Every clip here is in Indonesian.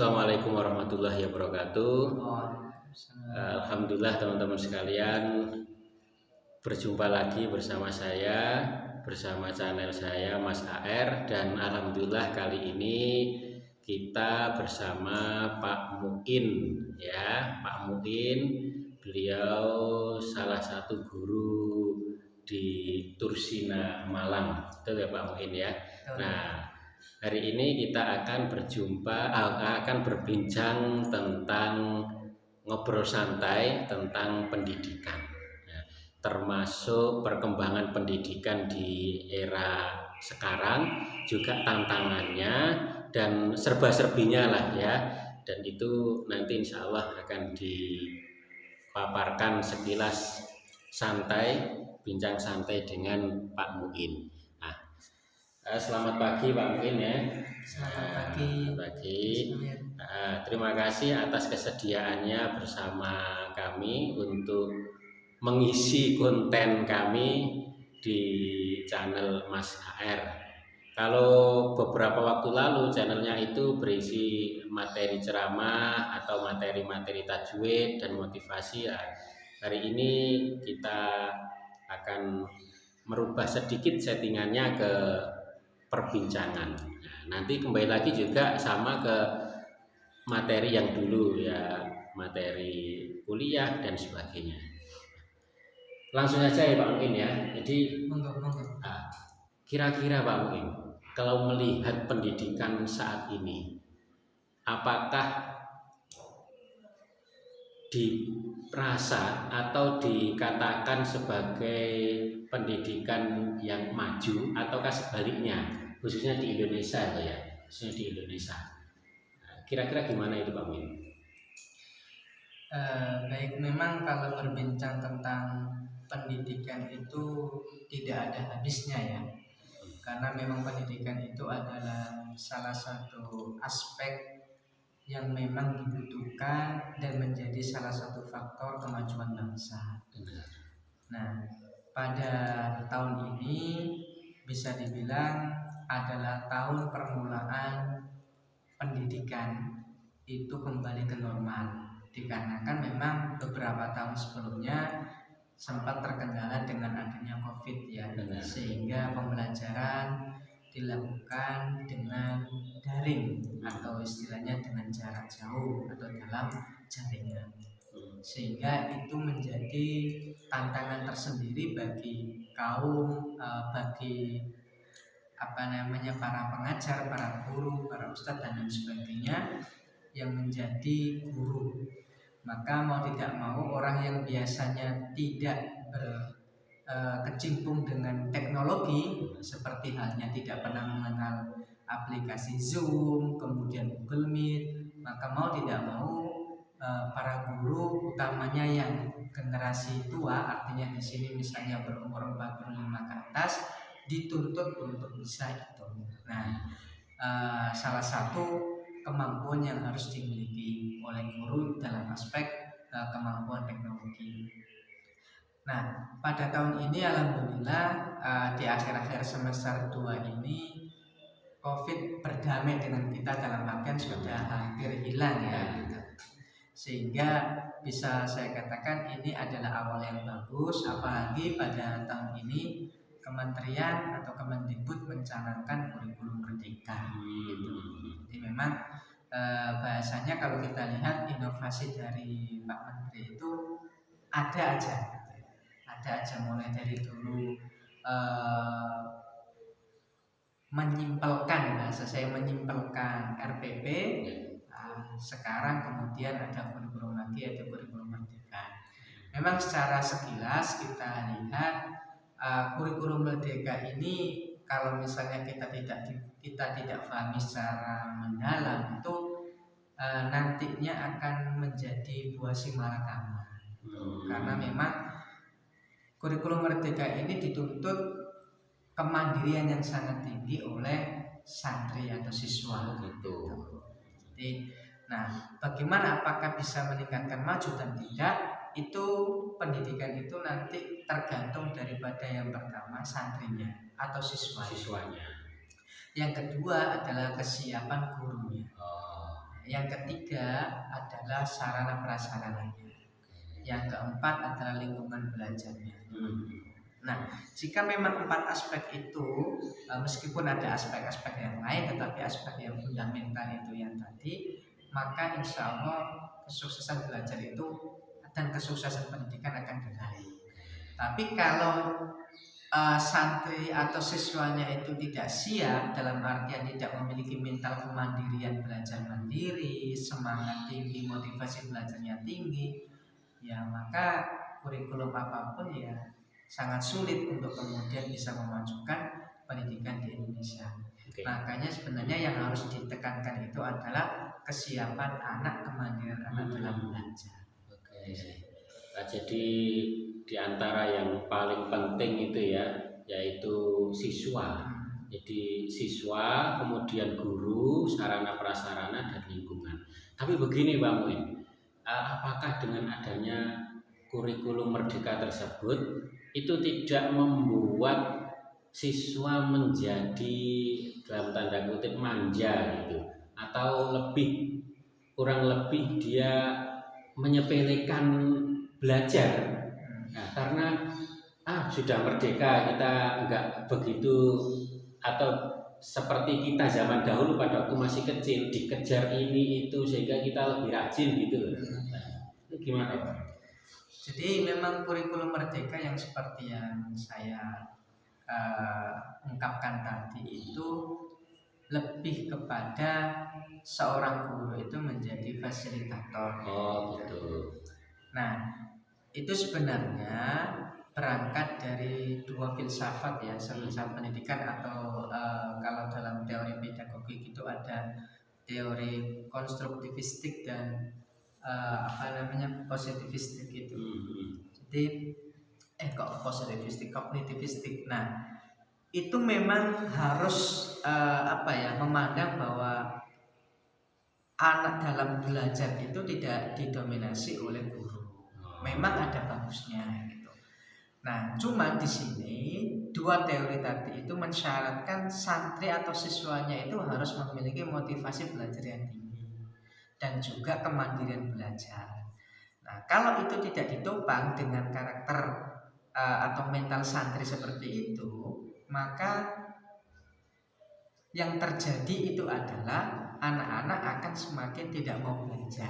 Assalamualaikum warahmatullahi wabarakatuh. Waalaikumsalam. Alhamdulillah teman-teman sekalian, berjumpa lagi bersama saya, bersama channel saya Mas AR, dan alhamdulillah kali ini kita bersama Pak Muin ya. Pak Muin, beliau salah satu guru di Tursina Malang, betul ya Pak Muin ya. Nah, hari ini kita akan berbincang tentang ngobrol santai tentang pendidikan, ya, termasuk perkembangan pendidikan di era sekarang, juga tantangannya dan serba-serbinya lah ya. Dan itu nanti insya Allah akan dipaparkan sekilas santai, bincang santai dengan Pak Muin. Selamat pagi Pak Muin ya. Selamat pagi. Terima kasih atas kesediaannya bersama kami untuk mengisi konten kami di channel Mas AR. Kalau beberapa waktu lalu channelnya itu berisi materi ceramah atau materi-materi tajwid dan motivasi ya. Hari ini kita akan merubah sedikit settingannya ke perbincangan. Nah, nanti kembali lagi juga sama ke materi yang dulu ya, materi kuliah dan sebagainya. Langsung saja ya Pak Muin ya. Jadi kira-kira Pak Muin, kalau melihat pendidikan saat ini, apakah dirasa atau dikatakan sebagai pendidikan yang maju ataukah sebaliknya, khususnya di Indonesia ya, khususnya di Indonesia. Kira-kira gimana itu Pak Min? Baik, memang kalau berbincang tentang pendidikan itu tidak ada habisnya ya, karena memang pendidikan itu adalah salah satu aspek yang memang dibutuhkan dan menjadi salah satu faktor kemajuan bangsa. Nah, pada tahun ini bisa dibilang adalah tahun permulaan pendidikan itu kembali ke normal, dikarenakan memang beberapa tahun sebelumnya sempat terkendala dengan adanya COVID ya, sehingga pembelajaran dilakukan dengan daring atau istilahnya dengan jarak jauh atau dalam jaringan, sehingga itu menjadi tantangan tersendiri bagi para pengajar, para guru, para ustadz dan lain sebagainya yang menjadi guru. Maka mau tidak mau orang yang biasanya tidak berkecimpung dengan teknologi, seperti halnya tidak pernah mengenal aplikasi Zoom, kemudian Google Meet, maka mau tidak mau para guru utamanya yang generasi tua, artinya di sini misalnya berumur 45 ke atas, dituntut untuk bisa itu. Nah, salah satu kemampuan yang harus dimiliki oleh guru dalam aspek kemampuan teknologi. Nah, pada tahun ini alhamdulillah di akhir-akhir semester 2 ini COVID berdamai dengan kita, dalam artian sudah hampir hilang ya. Sehingga bisa saya katakan ini adalah awal yang bagus, apalagi pada tahun ini Kementerian atau Kemendikbud mencanangkan kurikulum merdeka gitu. Jadi memang bahasanya kalau kita lihat inovasi dari Pak Menteri itu ada aja mulai dari dulu menyimpelkan, bahasa saya menyimpelkan RPP, sekarang kemudian ada kurikulum lagi, ada kurikulum merdeka. Memang secara sekilas kita lihat kurikulum merdeka ini kalau misalnya kita tidak pahami secara mendalam itu nantinya akan menjadi buah simalakama. Karena memang kurikulum merdeka ini dituntut kemandirian yang sangat tinggi oleh santri atau siswa gitu. Jadi, nah, bagaimana apakah bisa meningkatkan maju dan tidak? Itu pendidikan itu nanti tergantung daripada yang pertama santrinya atau siswanya. Yang kedua adalah kesiapan gurunya. yang ketiga adalah sarana prasarananya. Yang keempat adalah lingkungan belajarnya. Nah, jika memang 4 aspek itu, meskipun ada aspek-aspek yang lain, tetapi aspek yang fundamental itu yang tadi, maka insya Allah kesuksesan belajar itu dan kesuksesan pendidikan akan diraih. Tapi kalau santri atau siswanya itu tidak siap, dalam artian tidak memiliki mental kemandirian, belajar mandiri, semangat tinggi, motivasi belajarnya tinggi, ya maka kurikulum apapun ya sangat sulit untuk kemudian bisa memajukan pendidikan di Indonesia. Makanya sebenarnya yang harus ditekankan itu adalah kesiapan anak, kemandirian anak dalam belajar. Nah, jadi di antara yang paling penting itu ya, yaitu siswa. Jadi siswa, kemudian guru, sarana prasarana dan lingkungan. Tapi begini Pak Muin, apakah dengan adanya kurikulum merdeka tersebut itu tidak membuat siswa menjadi dalam tanda kutip manja gitu, atau kurang lebih dia menyepelekan belajar? Nah, karena sudah merdeka kita enggak begitu, atau seperti kita zaman dahulu pada waktu masih kecil dikejar ini itu sehingga kita lebih rajin gitu. Nah, itu gimana Pak? Jadi memang kurikulum merdeka yang seperti yang saya ungkapkan tadi itu lebih kepada seorang guru itu menjadi fasilitator. Oh gitu. Nah, itu sebenarnya berangkat dari 2 filsafat ya, filsafat pendidikan atau kalau dalam teori pedagogik itu ada teori konstruktivistik dan positivistik itu. Jadi positivistik, kognitivistik. Nah, itu memang harus memandang bahwa anak dalam belajar itu tidak didominasi oleh guru. Memang ada bagusnya gitu. Nah, cuma di sini 2 teori tadi itu mensyaratkan santri atau siswanya itu harus memiliki motivasi belajar yang tinggi dan juga kemandirian belajar. Nah, kalau itu tidak ditopang dengan karakter atau mental santri seperti itu, maka yang terjadi itu adalah anak-anak akan semakin tidak mau belajar.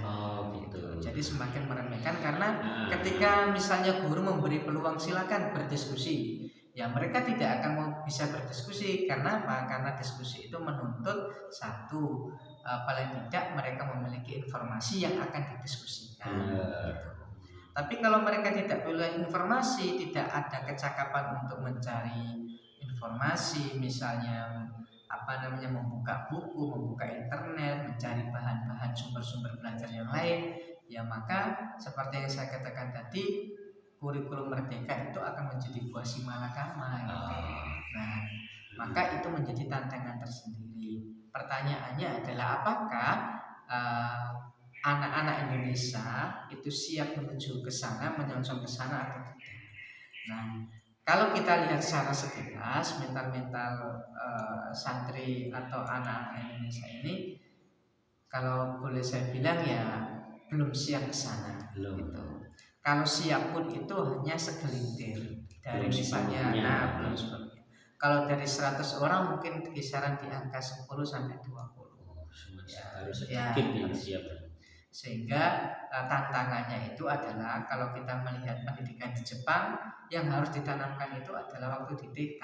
Gitu. Jadi semakin meremehkan karena ketika misalnya guru memberi peluang silakan berdiskusi, ya mereka tidak akan mau bisa berdiskusi. Karena apa? Karena diskusi itu menuntut satu, paling tidak mereka memiliki informasi yang akan didiskusikan. Gitu. Tapi kalau mereka tidak punya informasi, tidak ada kecakapan untuk mencari informasi, misalnya membuka buku, membuka internet, mencari bahan-bahan sumber-sumber belajar yang lain, ya maka seperti yang saya katakan tadi, kurikulum merdeka itu akan menjadi buah si malakama gitu. Nah, maka itu menjadi tantangan tersendiri. Pertanyaannya adalah apakah anak-anak Indonesia itu siap menuju ke sana, menyongsong ke sana atau tidak? Nah, kalau kita lihat secara sekilas mental santri atau anak-anak Indonesia ini, kalau boleh saya bilang ya belum siap ke sana. Gitu. Kalau siap pun itu hanya segelintir dari misalnya, belum sebagainya. Kalau dari 100 orang mungkin kisaran di angka 10 sampai 20. Harus sedikit yang siap. Sehingga tantangannya itu adalah kalau kita melihat pendidikan di Jepang, yang harus ditanamkan itu adalah waktu di TK.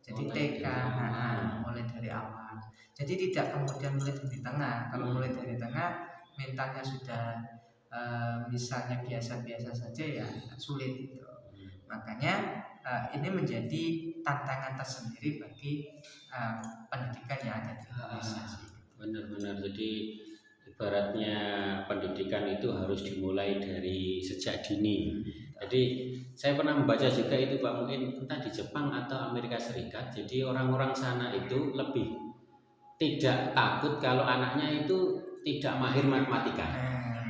Jadi TK mulai dari awal. Jadi tidak kemudian mulai dari tengah. Kalau mulai dari tengah mentalnya sudah misalnya biasa-biasa saja ya sulit gitu. Makanya ini menjadi tantangan tersendiri bagi pendidikan yang ada di Indonesia. Benar-benar. Jadi ibaratnya pendidikan itu harus dimulai dari sejak dini. Jadi saya pernah membaca juga itu Pak, mungkin entah di Jepang atau Amerika Serikat. Jadi orang-orang sana itu lebih tidak takut kalau anaknya itu tidak mahir matematika,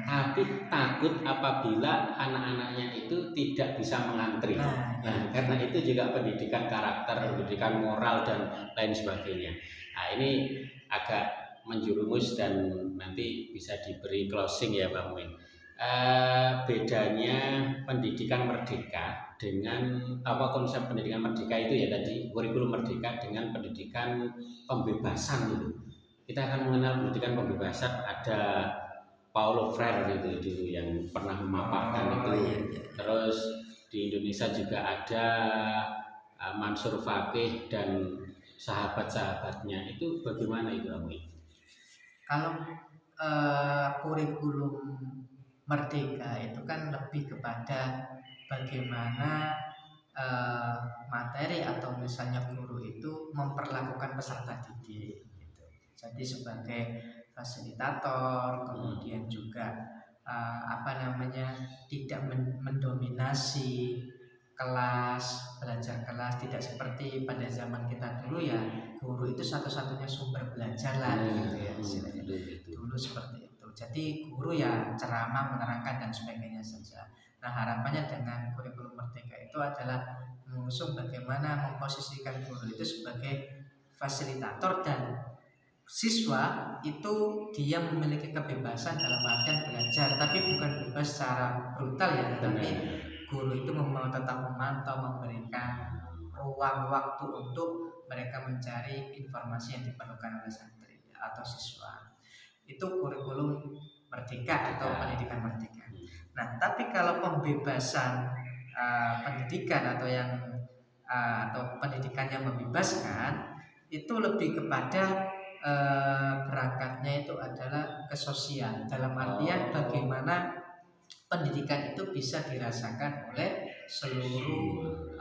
tapi takut apabila anak-anaknya itu tidak bisa mengantri. Nah, karena itu juga pendidikan karakter, pendidikan moral dan lain sebagainya. Nah, ini agak menjerumus dan nanti bisa diberi closing ya Pak Muin. Bedanya pendidikan merdeka dengan konsep pendidikan merdeka itu ya tadi kurikulum merdeka dengan pendidikan pembebasan itu. Kita akan mengenal pendidikan pembebasan ada Paulo Freire itu dulu yang pernah memaparkan itu. Iya. Terus di Indonesia juga ada Mansur Fakih dan sahabat-sahabatnya. Itu bagaimana itu Amin? Kalau kurikulum merdeka itu kan lebih kepada bagaimana materi atau misalnya guru itu memperlakukan peserta didik gitu. Jadi sebagai fasilitator, kemudian juga tidak mendominasi kelas, belajar kelas, tidak seperti pada zaman kita dulu ya, guru itu satu-satunya sumber belajar lah gitu ya istilahnya. Dulu seperti itu. Jadi guru ya ceramah, menerangkan dan sebagainya saja. Nah, harapannya dengan kurikulum merdeka itu adalah mengusung bagaimana memposisikan guru itu sebagai fasilitator dan siswa itu dia memiliki kebebasan dalam artian belajar, tapi bukan bebas secara brutal ya, tetapi guru itu tetap memantau, memberikan ruang waktu untuk mereka mencari informasi yang diperlukan oleh santri atau siswa. Itu kurikulum merdeka atau pendidikan merdeka. Nah, tapi kalau pembebasan pendidikan atau pendidikan yang membebaskan itu lebih kepada berangkatnya itu adalah ke sosial, dalam artian bagaimana pendidikan itu bisa dirasakan oleh seluruh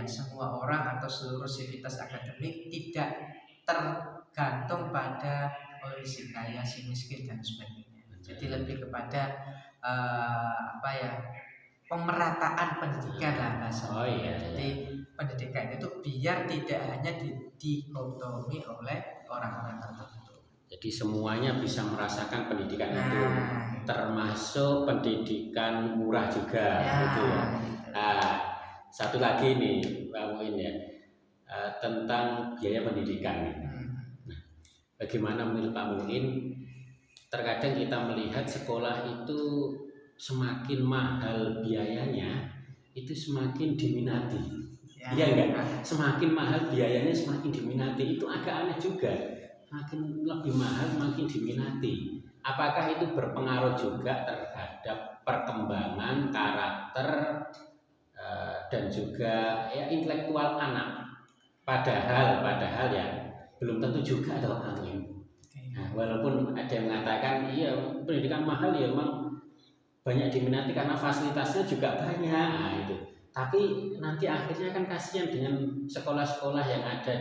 semua orang atau seluruh sivitas akademik, tidak tergantung pada si kaya, si miskin dan sebagainya. Jadi lebih kepada pemerataan pendidikan lah bahasanya. Jadi pendidikan itu biar tidak hanya dikotomi oleh orang-orang tertentu. Jadi semuanya bisa merasakan pendidikan itu, termasuk pendidikan murah juga, gitu ya. Nah, satu lagi nih, Pak Muin ya, tentang biaya pendidikan. Nah, bagaimana menurut Pak Muin? Terkadang kita melihat sekolah itu semakin mahal biayanya, itu semakin diminati. Iya enggak? Semakin mahal biayanya semakin diminati. Itu agak aneh juga. Makin lebih mahal makin diminati. Apakah itu berpengaruh juga terhadap perkembangan karakter dan juga intelektual anak? Padahal ya belum tentu juga atau amin. Nah, walaupun ada yang mengatakan iya pendidikan mahal ya memang banyak diminati karena fasilitasnya juga banyak. Nah, itu. Tapi nanti akhirnya kan kasihan dengan sekolah-sekolah yang ada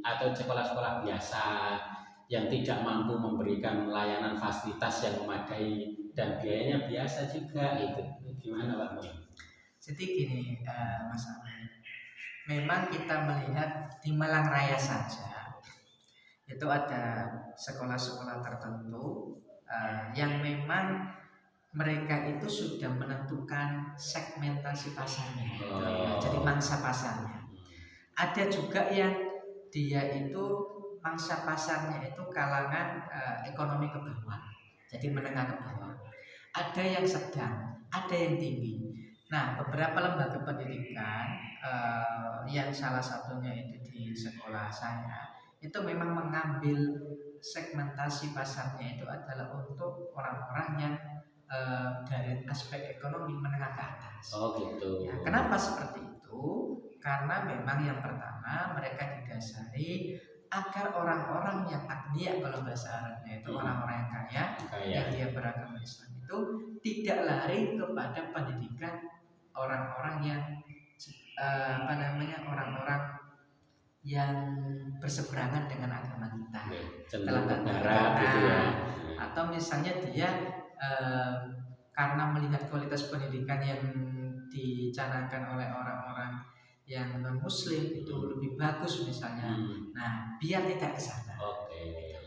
atau sekolah-sekolah biasa yang tidak mampu memberikan layanan fasilitas yang memadai dan biayanya biasa juga itu. Gimana Pak Muin? Jadi gini Mas Amin, memang kita melihat di Malang Raya saja itu ada sekolah-sekolah tertentu yang memang mereka itu sudah menentukan segmentasi pasarnya, jadi mangsa pasarnya. Ada juga yang dia itu mangsa pasarnya itu kalangan ekonomi ke bawah, jadi menengah ke bawah. Ada yang sedang, ada yang tinggi. Nah, beberapa lembaga pendidikan yang salah satunya itu di sekolah saya itu memang mengambil segmentasi pasarnya itu adalah untuk orang-orang yang dari aspek ekonomi menengah ke atas. Oh gitu. Ya, kenapa seperti itu? Karena memang yang pertama mereka didasari agar orang-orang yang agniya kalau bahasa Arabnya itu orang-orang yang kaya, yang dia beragama Islam itu tidak lari kepada pendidikan orang-orang yang orang-orang yang berseberangan dengan agama kita. Cenderung ke barat gitu ya. Atau misalnya dia karena melihat kualitas pendidikan yang dicanangkan oleh orang-orang yang non muslim itu lebih bagus misalnya. Nah, biar tidak ke sana.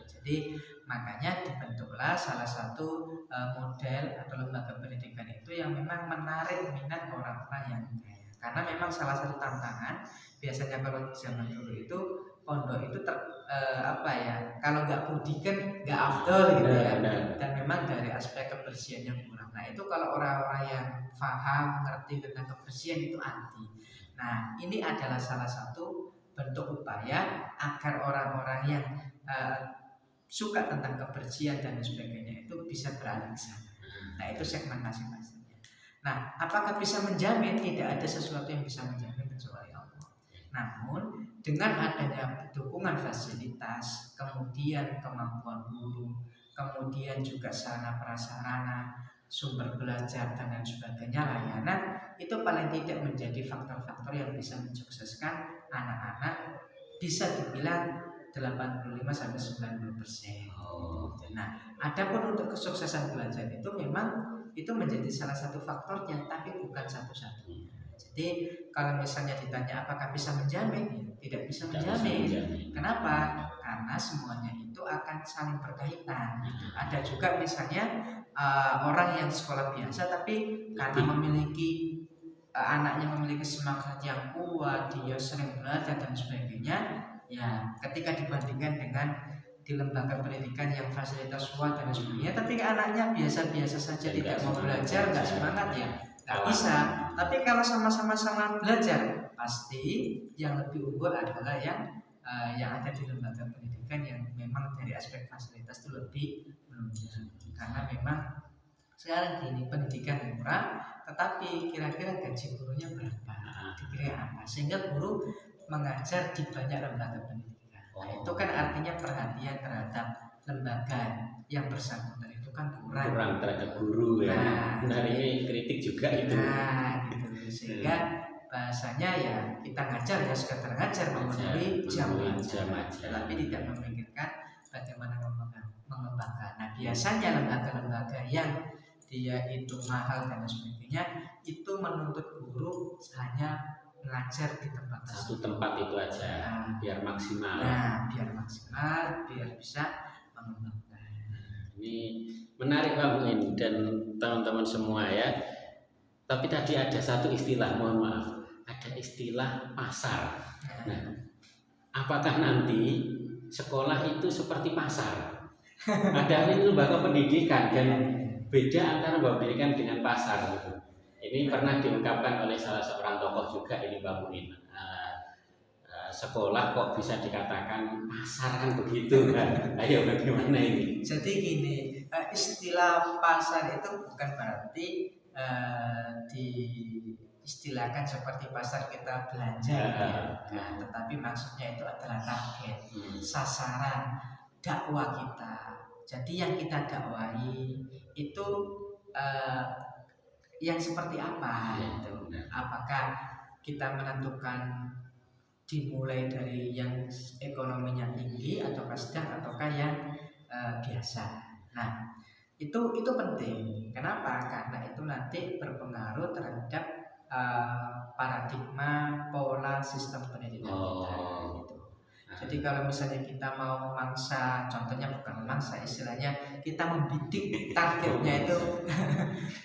Jadi makanya dibentuklah salah satu model atau lembaga pendidikan itu yang memang menarik minat orang-orang yang kaya. Karena memang salah satu tantangan biasanya kalau zaman dulu itu pondok itu apa ya, kalau nggak pendidikan nggak afdol gitu ya. Dan memang dari aspek kebersihan yang kurang. Nah itu kalau orang-orang yang paham ngerti tentang kebersihan itu anti. Nah ini adalah salah satu bentuk upaya agar orang-orang yang suka tentang kebersihan dan sebagainya itu bisa beralih ke sana. Nah itu segmentasi pasarnya. Nah apakah bisa menjamin? Tidak ada sesuatu yang bisa menjamin kecuali Allah. Namun dengan adanya dukungan fasilitas, kemudian kemampuan guru, kemudian juga sarana prasarana, sumber belajar dan lain sebagainya, layanan, itu paling tidak menjadi faktor-faktor yang bisa mensukseskan anak-anak bisa dibilang 85-90%. Nah, adapun untuk kesuksesan belajar itu memang itu menjadi salah satu faktornya, tapi bukan satu-satunya. Jadi kalau misalnya ditanya apakah bisa menjamin, tidak bisa menjamin. Kenapa? Karena semuanya itu akan saling berkaitan. Ada juga misalnya orang yang sekolah biasa tapi karena memiliki anaknya memiliki semangat yang kuat, dia sering belajar dan sebagainya, ya ketika dibandingkan dengan di lembaga pendidikan yang fasilitas kuat dan sebagainya, tapi anaknya biasa-biasa saja, tidak mau belajar, nggak semangat, ya nggak bisa. Tapi kalau sama-sama semangat belajar, pasti yang lebih unggul adalah yang ada di lembaga pendidikan yang memang dari aspek fasilitas itu lebih menunjang. Karena memang sekarang gini, pendidikan murah, tetapi kira-kira gaji gurunya berapa? Dikira apa? Sehingga guru mengajar di banyak lembaga pendidikan. Nah, itu kan artinya perhatian terhadap lembaga yang bersangkutan itu kan kurang terhadap guru ya. Nah ini kritik juga itu. Nah gitu, sehingga bahasanya ya kita ngajar ya sekedar ngajar, memenuhi jam aja, tapi tidak memikirkan bagaimana mengembangkan. Nah biasanya lembaga-lembaga yang dia itu mahal dan sebagainya itu menuntut guru hanya mengajar di tempat satu tempat itu aja, biar maksimal. Nah biar maksimal, biar bisa mengembangkan. Ini menarik Pak Muin dan teman-teman semua ya. Tapi tadi ada satu istilah, mohon maaf, ada istilah pasar. Nah, apakah nanti sekolah itu seperti pasar? Ada ini lembaga pendidikan dan beda antara lembaga pendidikan dengan pasar gitu. Ini pernah diungkapkan oleh salah seorang tokoh juga ini Pak Muin. Sekolah kok bisa dikatakan pasar kan begitu kan? Ayo bagaimana ini? Jadi gini, istilah pasar itu bukan berarti diistilahkan seperti pasar kita belanja gitu ya. Nah, tetapi maksudnya itu adalah target, sasaran dakwah kita. Jadi yang kita dakwahi itu yang seperti apa gitu. Apakah kita menentukan dimulai dari yang ekonominya tinggi ataukah sedang ataukah yang biasa. Nah itu penting. Kenapa? Karena itu nanti berpengaruh terhadap paradigma pola sistem pendidikan kita gitu. Jadi kalau misalnya kita mau memangsa, contohnya bukan memangsa, istilahnya kita membidik targetnya itu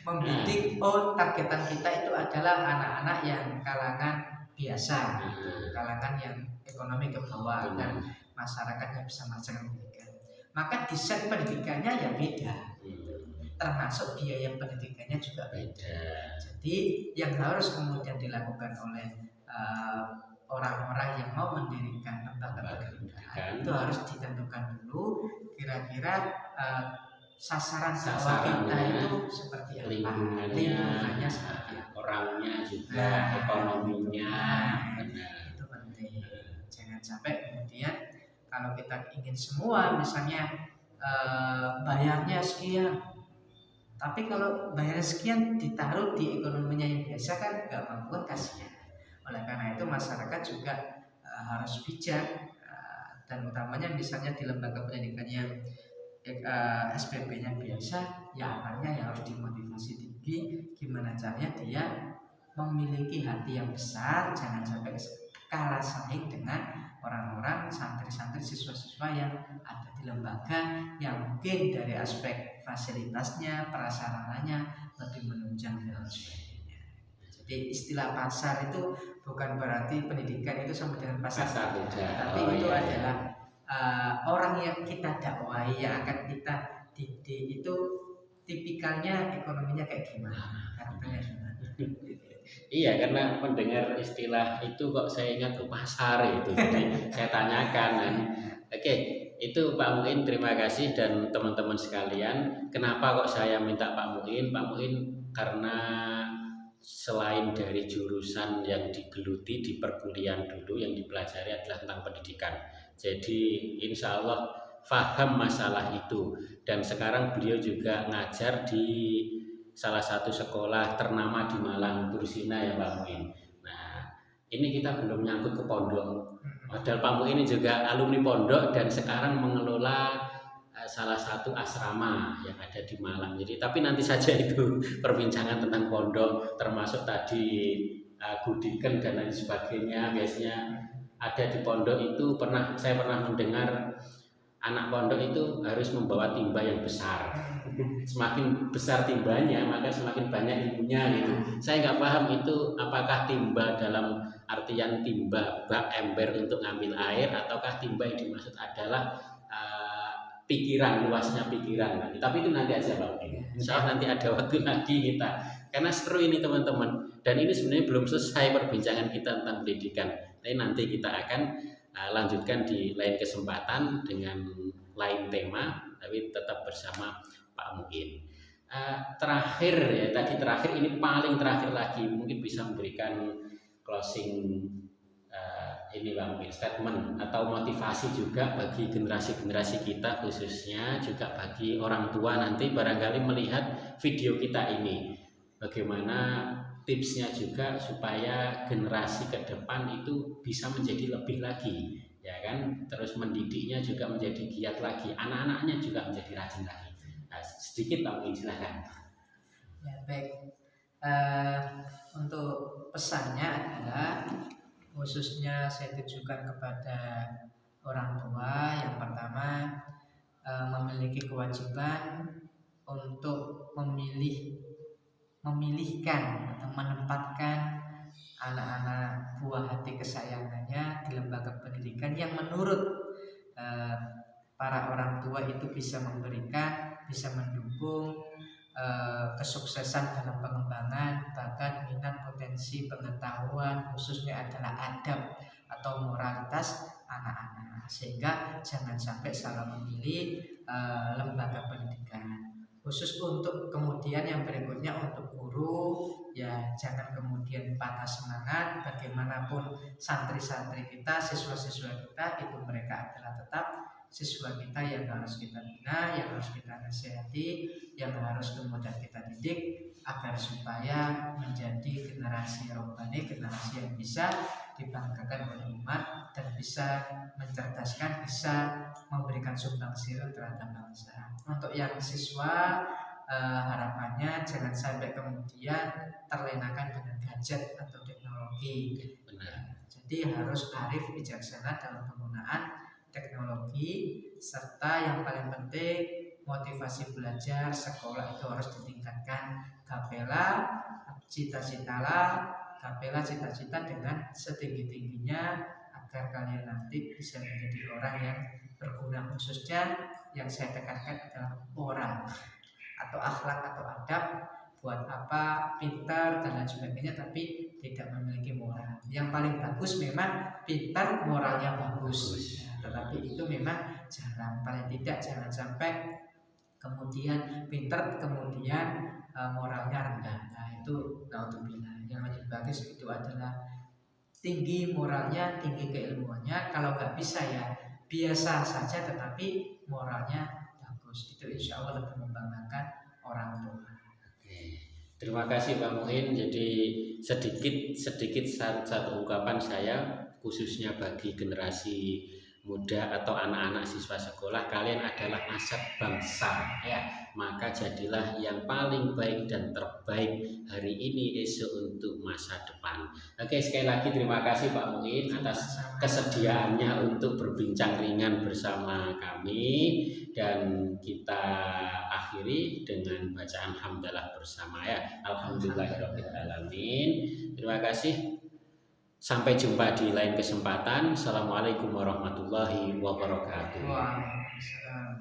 membidik, targetan kita itu adalah anak-anak yang kalangan biasa gitu, kalangan yang ekonomi ke bawah dan masyarakatnya bisa merasakan pendidikan. Maka desain pendidikannya ya beda, termasuk biaya pendidikannya juga beda. Jadi yang harus kemudian dilakukan oleh orang-orang yang mau mendirikan lembaga pendidikan itu harus ditentukan dulu kira-kira sasaran dakwah kita itu seperti apa, lingkungannya seperti apa, orangnya juga, ekonominya. Itu penting. Jangan sampai kemudian kalau kita ingin semua misalnya bayarnya sekian, tapi kalau bayar sekian ditaruh di ekonominya yang biasa kan nggak mampu, kasihan. Oleh karena itu masyarakat juga harus bijak, dan utamanya misalnya di lembaga pendidikan yang SPP-nya biasa, ya anaknya yang harus dimotivasi tinggi. Gimana caranya dia memiliki hati yang besar, jangan sampai kalah saing dengan orang-orang santri-santri, siswa-siswa yang ada di lembaga yang mungkin dari aspek fasilitasnya, prasarananya lebih menunjang dan sebagainya. Jadi istilah pasar itu bukan berarti pendidikan itu sama dengan pasar, tapi itu iya. adalah orang yang kita dakwai, yang akan kita didik itu tipikalnya ekonominya kayak gimana, karakternya gimana. Iya, karena mendengar istilah itu kok saya ingat ke pasar itu. Jadi saya tanyakan kan. Oke, itu Pak Muin, terima kasih dan teman-teman sekalian. Kenapa kok saya minta Pak Muin? Pak Muin karena selain dari jurusan yang digeluti di perkuliahan dulu yang dipelajari adalah tentang pendidikan. Jadi insya Allah faham masalah itu dan sekarang beliau juga ngajar di salah satu sekolah ternama di Malang, Bursina ya Pak Muin. Nah, ini kita belum nyangkut ke pondok. Padahal Pak Muin ini juga alumni pondok dan sekarang mengelola salah satu asrama yang ada di Malang. Jadi, tapi nanti saja itu perbincangan tentang pondok, termasuk tadi Gudiken dan lain sebagainya. Biasanya ada di pondok itu saya pernah mendengar anak pondok itu harus membawa timba yang besar. Semakin besar timbanya maka semakin banyak ilmunya gitu. Saya nggak paham itu apakah timba dalam artian timba bak ember untuk ngambil air ataukah timba yang dimaksud adalah pikiran, luasnya pikiran. Tapi itu nanti aja Pak. Insya Allah nanti ada waktu lagi kita. Karena seru ini teman-teman. Dan ini sebenarnya belum selesai perbincangan kita tentang pendidikan. Tapi nanti kita akan lanjutkan di lain kesempatan dengan lain tema. Tapi tetap bersama Pak Muin. Terakhir ya, terakhir ini paling terakhir lagi mungkin bisa memberikan closing ini Pak Muin, statement atau motivasi juga bagi generasi-generasi kita khususnya juga bagi orang tua nanti barangkali melihat video kita ini. Bagaimana tipsnya juga supaya generasi ke depan itu bisa menjadi lebih lagi ya kan, terus mendidiknya juga menjadi giat lagi, anak-anaknya juga menjadi rajin lagi. Sedikit Pak Muin, silakan. Ya baik, untuk pesannya adalah khususnya saya tujukan kepada orang tua. Yang pertama, memiliki kewajiban untuk memilihkan atau menempatkan anak-anak buah hati kesayangannya di lembaga pendidikan yang menurut para orang tua itu bisa memberikan, bisa mendukung kesuksesan dalam pengembangan bakat, minat, potensi, pengetahuan, khususnya adalah adab atau moralitas anak-anak, sehingga jangan sampai salah memilih lembaga pendidikan. Khusus untuk kemudian yang berikutnya untuk guru, ya jangan kemudian patah semangat. Bagaimanapun santri-santri kita, siswa-siswa kita itu mereka adalah tetap siswa kita yang harus kita bina, yang harus kita nasihati, yang harus kemudian kita didik agar supaya menjadi generasi robbani, generasi yang bisa dibanggakan oleh umat dan bisa mencerdaskan, bisa memberikan sumbangsi terhadap bangsa. Untuk yang siswa, harapannya jangan sampai kemudian terlenakan dengan gadget atau teknologi. Jadi harus arif, bijaksana dalam penggunaan teknologi, serta yang paling penting motivasi belajar sekolah itu harus ditingkatkan. Gapelah cita-cita dengan setinggi-tingginya agar kalian nanti bisa menjadi orang yang berguna. Khususnya yang saya tekankan adalah moral atau akhlak atau adab. Buat apa pintar dan lain sebagainya tapi tidak memiliki moral. Yang paling bagus memang pintar, moralnya bagus. Tetapi itu memang jarang. Paling tidak jangan sampai kemudian pintar kemudian moralnya rendah. Nah itu naudzubillah. Yang lebih bagus itu adalah tinggi moralnya, tinggi keilmuannya. Kalau nggak bisa ya biasa saja tetapi moralnya bagus. Itu insya Allah lebih membanggakan orang tua. Terima kasih Pak Muin. Jadi sedikit satu ungkapan saya khususnya bagi generasi muda atau anak-anak siswa sekolah, kalian adalah aset bangsa ya, maka jadilah yang paling baik dan terbaik hari ini, esok untuk masa depan. Oke, sekali lagi terima kasih Pak Muin atas kesediaannya untuk berbincang ringan bersama kami, dan kita akhiri dengan bacaan hamdalah bersama ya. Alhamdulillahirabbil alamin. Terima kasih. Sampai jumpa di lain kesempatan. Assalamualaikum warahmatullahi wabarakatuh. Waalaikumsalam.